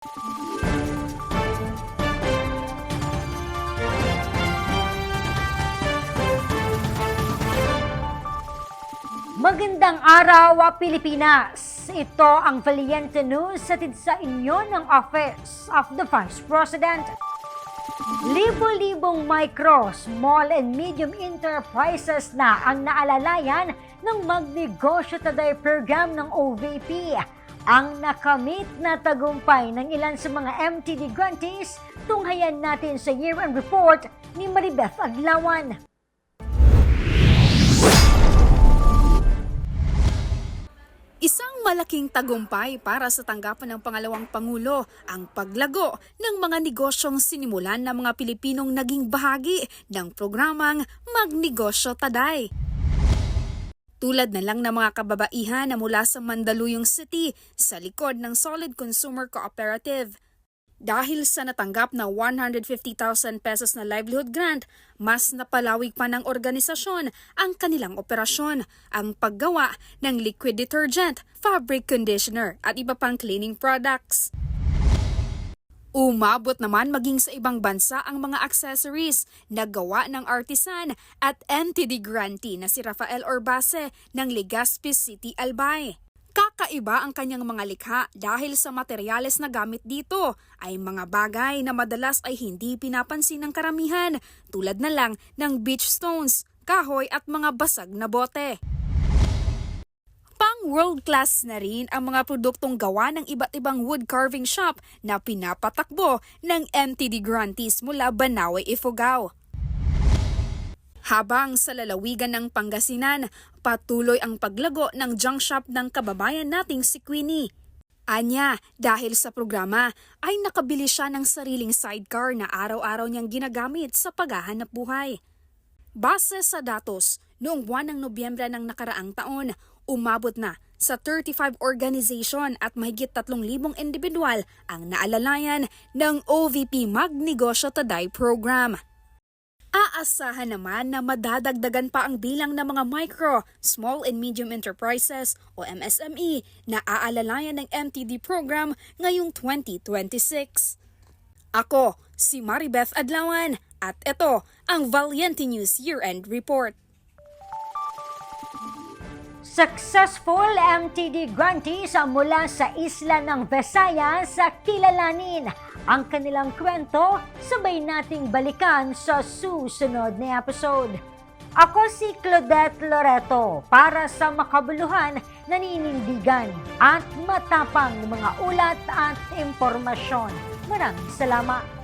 Magandang araw, Pilipinas! Ito ang Valiente News hatid sa inyo ng Office of the Vice President. Libo-libong micro, small and medium enterprises na ang naalalayan ng Magnegosyo Today program ng OVP. Ang nakamit na tagumpay ng ilan sa mga MTD grantees, tunghayan natin sa year-end report ni Maribeth Adlawan. Isang malaking tagumpay para sa tanggapan ng pangalawang Pangulo ang paglago ng mga negosyong sinimulan ng mga Pilipinong naging bahagi ng programang Magnegosyo Today. Tulad na lang ng mga kababaihan na mula sa Mandaluyong City sa likod ng Solid Consumer Cooperative. Dahil sa natanggap na 150,000 pesos na livelihood grant, mas napalawig pa ng organisasyon ang kanilang operasyon, ang paggawa ng liquid detergent, fabric conditioner at iba pang cleaning products. Umabot naman maging sa ibang bansa ang mga accessories na gawa ng artisan at MTD grantee na si Rafael Orbase ng Legazpi City, Albay. Kakaiba ang kanyang mga likha dahil sa materyales na gamit dito ay mga bagay na madalas ay hindi pinapansin ng karamihan tulad na lang ng beach stones, kahoy at mga basag na bote. Pang world class na rin ang mga produktong gawa ng iba't ibang wood carving shop na pinapatakbo ng MTD grantees mula Banawe, Ifugao. Habang sa lalawigan ng Pangasinan, patuloy ang paglago ng junk shop ng kababayan nating si Queenie. Anya, dahil sa programa ay nakabili siya ng sariling sidecar na araw-araw niyang ginagamit sa paghahanap buhay. Base sa datos, noong buwan ng Nobyembre ng nakaraang taon, umabot na sa 35 organization at mahigit 3,000 individual ang naalalayan ng OVP Magnegosyo Today program. Aasahan naman na madadagdagan pa ang bilang ng mga micro, small and medium enterprises o MSME na aalalayan ng MTD program ngayong 2026. Ako, si Maribeth Adlawan at ito ang Valiente News Year-End Report. Successful MTD grantees mula sa isla ng Visayas sa kilalanin. Ang kanilang kwento, sabay nating balikan sa susunod na episode. Ako si Claudette Loreto para sa makabuluhan, naninindigan at matapang mga ulat at impormasyon. Maraming salamat.